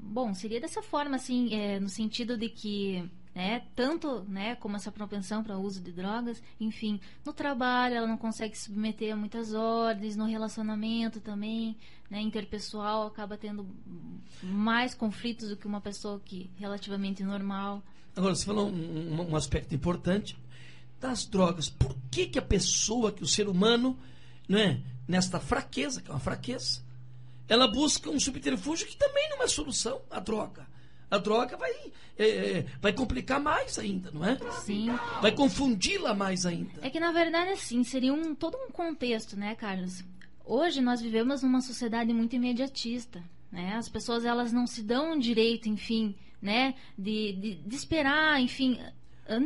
Bom, seria dessa forma, assim, no sentido de que, né, tanto, né, como essa propensão para o uso de drogas, enfim, no trabalho ela não consegue se submeter a muitas ordens, no relacionamento também, né, interpessoal, acaba tendo mais conflitos do que uma pessoa que relativamente normal. Agora, você falou um aspecto importante das drogas. Por que a pessoa, que o ser humano, né, nesta fraqueza, que é uma fraqueza, ela busca um subterfúgio que também não é solução, a droga. A droga vai complicar mais ainda, não é? Sim. Vai confundi-la mais ainda. É que, na verdade, assim, seria todo um contexto, né, Carlos? Hoje nós vivemos numa sociedade muito imediatista, né? As pessoas, elas não se dão direito, enfim, né, de esperar, enfim.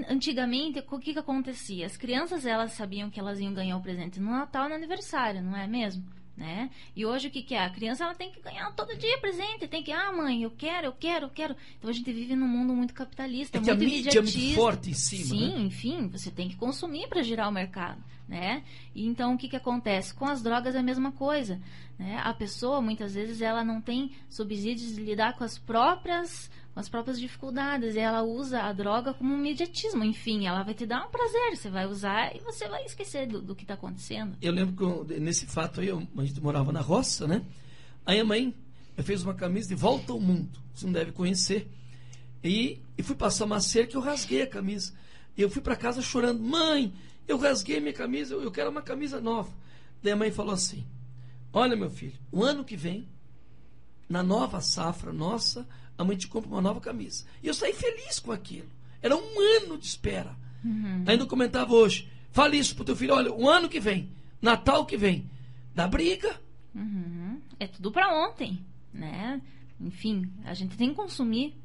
Antigamente, o que acontecia? As crianças, elas sabiam que elas iam ganhar o presente no Natal e no aniversário, não é mesmo? Né? E hoje o que é? A criança, ela tem que ganhar todo dia presente, tem que, mãe, eu quero. Então a gente vive num mundo muito capitalista, muito imediatista. A mídia é muito forte em cima. Sim, né? Enfim, você tem que consumir para girar o mercado, né? E então o que acontece? Com as drogas é a mesma coisa, né? A pessoa, muitas vezes, ela não tem subsídios de lidar com as próprias dificuldades, e ela usa a droga como um imediatismo. Enfim, ela vai te dar um prazer, você vai usar e você vai esquecer do que está acontecendo. Eu lembro que nesse fato aí, a gente morava na roça, né? Aí a mãe fez uma camisa de Volta ao Mundo, você não deve conhecer. E fui passar uma cerca e eu rasguei a camisa. E eu fui para casa chorando: mãe, eu rasguei minha camisa, eu quero uma camisa nova. Daí a mãe falou assim: olha, meu filho, o ano que vem, na nova safra nossa, a mãe te compra uma nova camisa. E eu saí feliz com aquilo. Era um ano de espera. Ainda eu comentava hoje: fale isso pro teu filho, olha, o ano que vem, Natal que vem, dá briga. É tudo para ontem, né? Enfim, a gente tem que consumir.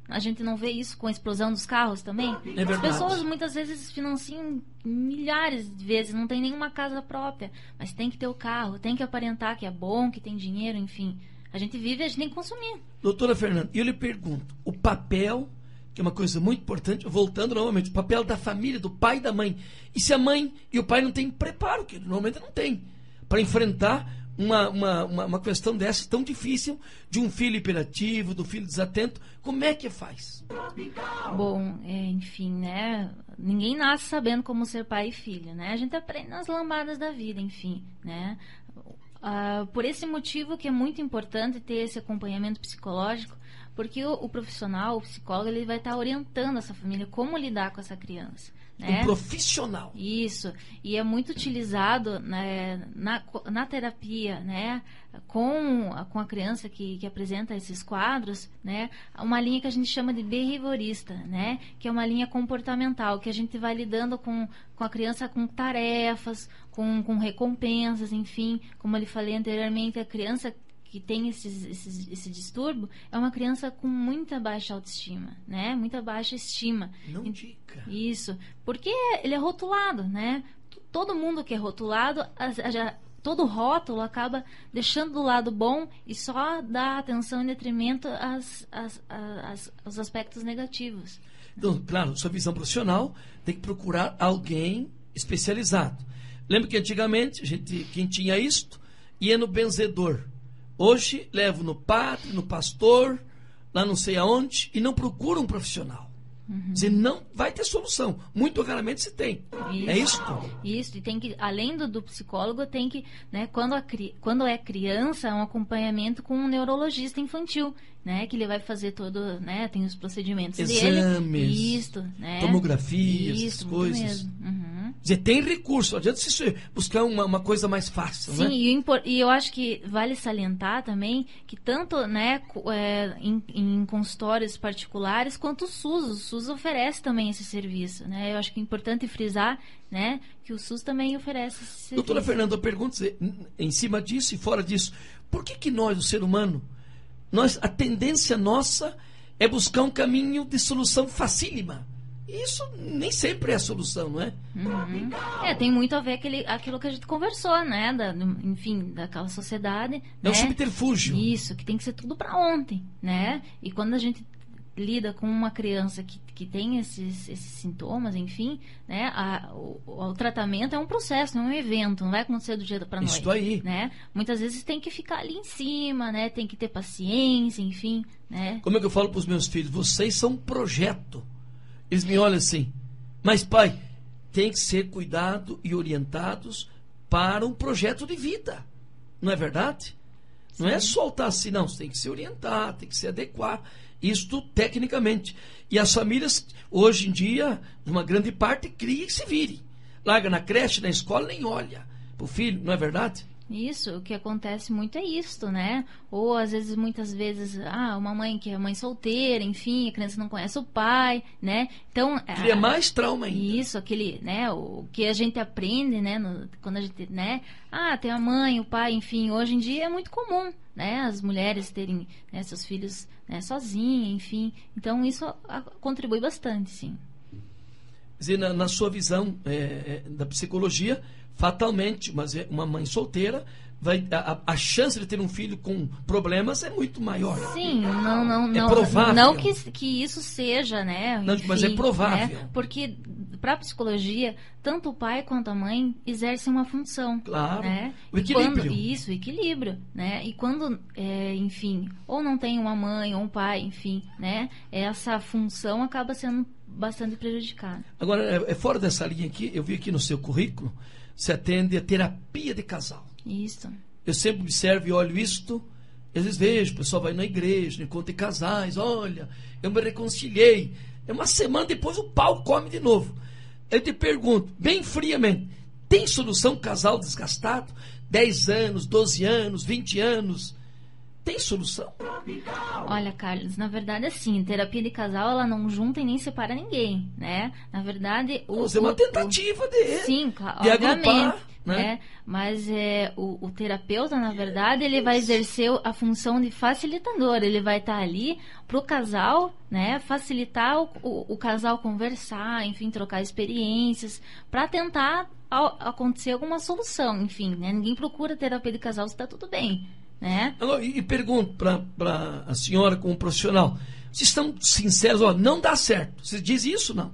A gente não vê isso com a explosão dos carros também? É verdade. As pessoas muitas vezes financiam milhares de vezes, não tem nenhuma casa própria, mas tem que ter o carro, tem que aparentar que é bom, que tem dinheiro, enfim. A gente vive, a gente tem que consumir. Doutora Fernanda, eu lhe pergunto, o papel, que é uma coisa muito importante, voltando novamente, o papel da família, do pai e da mãe. E se a mãe e o pai não têm preparo, que normalmente não tem, para enfrentar uma questão dessa tão difícil, de um filho hiperativo, do filho desatento, como é que faz? Bom, enfim, né? Ninguém nasce sabendo como ser pai e filho, né? A gente aprende nas lambadas da vida, enfim, né? Por esse motivo que é muito importante ter esse acompanhamento psicológico, porque o profissional, o psicólogo, ele vai estar orientando essa família como lidar com essa criança. Né? Um profissional. Isso. E é muito utilizado, né, na terapia, né, com a criança que apresenta esses quadros, né, uma linha que a gente chama de behaviorista, né, que é uma linha comportamental, que a gente vai lidando com a criança com tarefas, com recompensas, enfim, como eu lhe falei anteriormente, a criança que tem esse distúrbio é uma criança com muita baixa autoestima, né? Muita baixa estima. Não diga. Isso. Porque ele é rotulado, né? Todo mundo que é rotulado, todo rótulo acaba deixando do lado bom e só dá atenção em detrimento aos aspectos negativos. Então, claro, sua visão profissional tem que procurar alguém especializado. Lembra que antigamente, quem tinha isto, ia no benzedor. Hoje, levo no padre, no pastor, lá não sei aonde, e não procura um profissional. Quer dizer, não vai ter solução. Muito raramente se tem. Isso, é isso? Isso, e tem que, além do psicólogo, tem que, né, quando é criança, é um acompanhamento com um neurologista infantil, né, que ele vai fazer todo, né, tem os procedimentos exames, dele. Isso, né? Tomografias, isso, essas coisas. Mesmo. Quer dizer, tem recurso, não adianta você buscar uma coisa mais fácil. Sim, né? E eu acho que vale salientar também que tanto, né, em consultórios particulares quanto o SUS oferece também esse serviço, né? Eu acho que é importante frisar, né, que o SUS também oferece esse serviço. Doutora Fernanda, eu pergunto, em cima disso e fora disso, por que nós, o ser humano, a tendência nossa é buscar um caminho de solução facílima? Isso nem sempre é a solução, não é? Tem muito a ver aquilo que a gente conversou, né? Enfim, daquela sociedade. É um subterfúgio. Isso, que tem que ser tudo para ontem, né? E quando a gente lida com uma criança que tem esses sintomas, enfim, né, o tratamento é um processo, não é um evento, não vai acontecer do dia para noite. Isso aí. Né? Muitas vezes tem que ficar ali em cima, né, tem que ter paciência, enfim. Né? Como é que eu falo para os meus filhos? Vocês são um projeto. Eles me olham assim, mas pai, tem que ser cuidado e orientados para um projeto de vida. Não é verdade? Sim. Não é soltar assim, não. Você tem que se orientar, tem que se adequar. Isto tecnicamente. E as famílias, hoje em dia, uma grande parte, cria e se vire. Larga na creche, na escola, nem olha para o filho, não é verdade? Isso, o que acontece muito é isso, né? Ou às vezes, muitas vezes, uma mãe que é mãe solteira, enfim, a criança não conhece o pai, né? Então, cria mais trauma ainda. Isso, aquele, né? O que a gente aprende, né? Quando a gente, né? Tem a mãe, o pai, enfim, hoje em dia é muito comum, né? As mulheres terem, né, seus filhos, né, sozinhas, enfim. Então, isso contribui bastante, sim. Quer dizer, na sua visão da psicologia, fatalmente, mas uma mãe solteira, a chance de ter um filho com problemas é muito maior. Sim, não, é provável. Não que isso seja, né? Não, enfim, mas é provável. Né? Porque para a psicologia, tanto o pai quanto a mãe exercem uma função. Claro. Né? O equilíbrio. O equilíbrio, né? E quando, enfim, ou não tem uma mãe ou um pai, enfim, né? Essa função acaba sendo bastante prejudicada. Agora, fora dessa linha aqui, eu vi aqui no seu currículo, você atende a terapia de casal. Isso. Eu sempre observo e olho isto, às vezes vejo, o pessoal vai na igreja, encontra casais, olha, eu me reconciliei. Uma semana depois o pau come de novo. Eu te pergunto, bem friamente, tem solução casal desgastado? 10 anos, 12 anos, 20 anos? Tem solução? Olha, Carlos, na verdade, assim, terapia de casal, ela não junta e nem separa ninguém, né? Na verdade... é uma tentativa sim, claro, de obviamente, agrupar, né? Mas o terapeuta, na verdade, ele vai exercer a função de facilitador. Ele vai estar ali para o casal, né? Facilitar o casal conversar, enfim, trocar experiências, para tentar acontecer alguma solução, enfim, né? Ninguém procura terapia de casal se está tudo bem. Né? E pergunto para a senhora como profissional, vocês estão sinceros, não dá certo, você diz isso, não?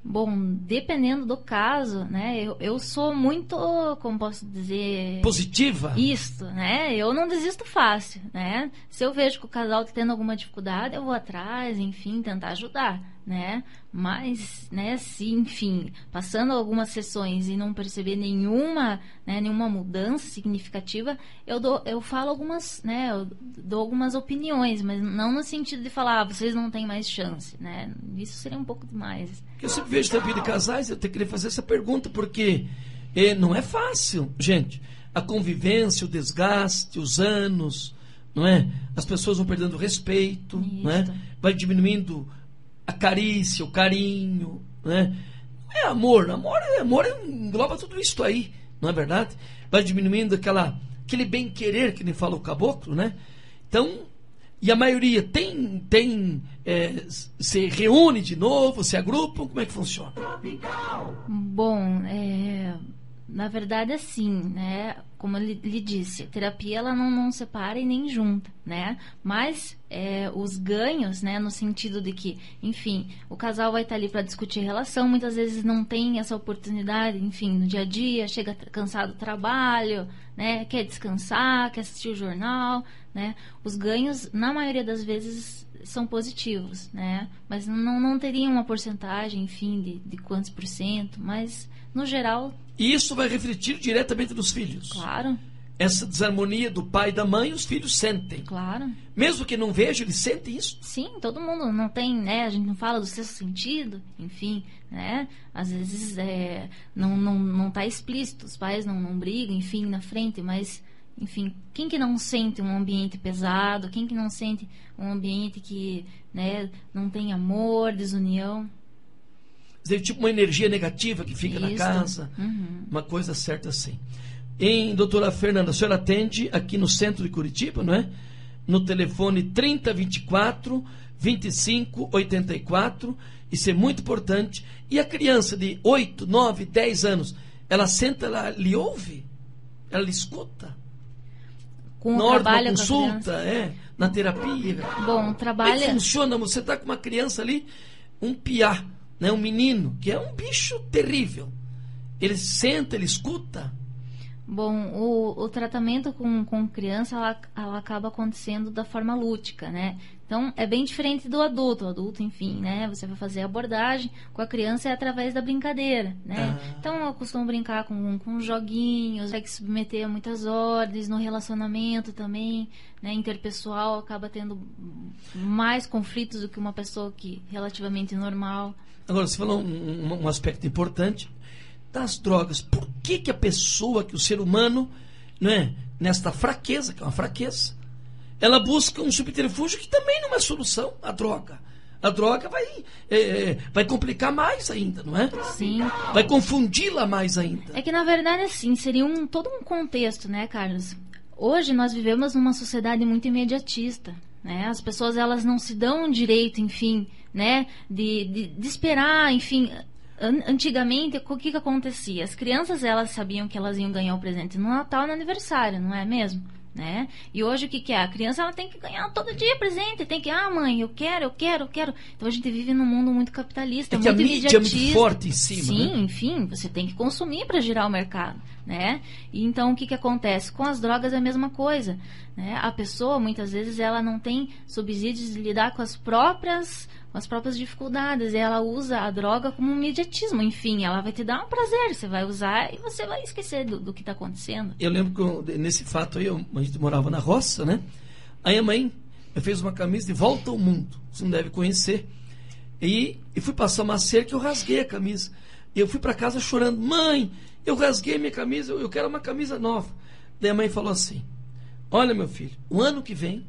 Bom, dependendo do caso, né, eu sou muito, como posso dizer... Positiva? Isso, né, eu não desisto fácil, né, se eu vejo que o casal está tendo alguma dificuldade, eu vou atrás, enfim, tentar ajudar, né, mas, né, se, enfim, passando algumas sessões e não perceber nenhuma mudança significativa, eu falo algumas, né, eu dou algumas opiniões, mas não no sentido de falar, vocês não têm mais chance, né, isso seria um pouco demais. Eu sempre vejo terapia de casais, eu queria fazer essa pergunta, porque não é fácil, gente, a convivência, o desgaste, os anos, não é? As pessoas vão perdendo o respeito, não é? Vai diminuindo a carícia, o carinho, né? Não é amor engloba tudo isso aí, não é verdade? Vai diminuindo aquele bem-querer que nem fala o caboclo, né? Então, e a maioria se reúne de novo, se agrupam, como é que funciona? Bom, na verdade, assim, né? Como eu lhe disse, a terapia ela não separa e nem junta, né? Mas os ganhos, né? No sentido de que, enfim, o casal vai estar ali para discutir relação, muitas vezes não tem essa oportunidade, enfim, no dia a dia, chega cansado do trabalho, né? Quer descansar, quer assistir o jornal, né? Os ganhos, na maioria das vezes, são positivos, né? Mas não teria uma porcentagem, enfim, de quantos %, mas, no geral... E isso vai refletir diretamente nos filhos. Claro. Essa desarmonia do pai e da mãe, os filhos sentem. Claro. Mesmo que não vejam, eles sentem isso. Sim, todo mundo não tem, né? A gente não fala do sexto sentido, enfim, né? Às vezes não está explícito, os pais não brigam, enfim, na frente, mas... Enfim, quem que não sente um ambiente pesado? Quem que não sente um ambiente que, né, não tem amor, desunião? Quer dizer, tipo uma energia negativa que fica na casa. Uhum. Uma coisa certa assim. Doutora Fernanda, a senhora atende aqui no centro de Curitiba, não é? No telefone 3024 2584. Isso é muito importante. E a criança de 8, 9, 10 anos, ela senta, ela lhe ouve? Ela lhe escuta? com na o hora de uma trabalho com a consulta, criança? na terapia. Bom, Como é trabalha... que funciona? Você está com uma criança ali, um piá, né, um menino, que é um bicho terrível. Ele senta, ele escuta. Bom, o tratamento com criança, ela acaba acontecendo da forma lúdica, né? Então, é bem diferente do adulto. O adulto, enfim, né? Você vai fazer a abordagem. Com a criança é através da brincadeira, né? Então, eu costumo brincar com joguinhos, vai que submeter a muitas ordens, no relacionamento também, né? Interpessoal, acaba tendo mais conflitos do que uma pessoa que relativamente normal. Agora, você falou um aspecto importante das drogas. Por que a pessoa, que o ser humano, né, nesta fraqueza, que é uma fraqueza, ela busca um subterfúgio que também não é solução, a droga. A droga vai complicar mais ainda, não é? Sim. Vai confundi-la mais ainda. É que, na verdade, assim, seria todo um contexto, né, Carlos? Hoje nós vivemos numa sociedade muito imediatista, né? As pessoas, elas não se dão direito, enfim, né, de esperar, enfim... Antigamente, o que acontecia? As crianças, elas sabiam que elas iam ganhar o presente no Natal e no aniversário, não é mesmo? Né? E hoje o que é? A criança, ela tem que ganhar todo dia presente, tem que, mãe, eu quero. Então a gente vive num mundo muito capitalista, muito imediatista. A mídia é muito forte em cima. Sim, né? Enfim, você tem que consumir para girar o mercado, né? E então o que acontece? Com as drogas é a mesma coisa, né? A pessoa, muitas vezes, ela não tem subsídios de lidar com as próprias dificuldades, e ela usa a droga como um imediatismo. Enfim, ela vai te dar um prazer, você vai usar e você vai esquecer do que está acontecendo. Eu lembro que nesse fato aí, a gente morava na roça, né? Aí a mãe fez uma camisa de Volta ao Mundo, você não deve conhecer. E fui passar uma cerca e eu rasguei a camisa. E eu fui para casa chorando: mãe, eu rasguei minha camisa, eu quero uma camisa nova. Daí a mãe falou assim: olha, meu filho, o ano que vem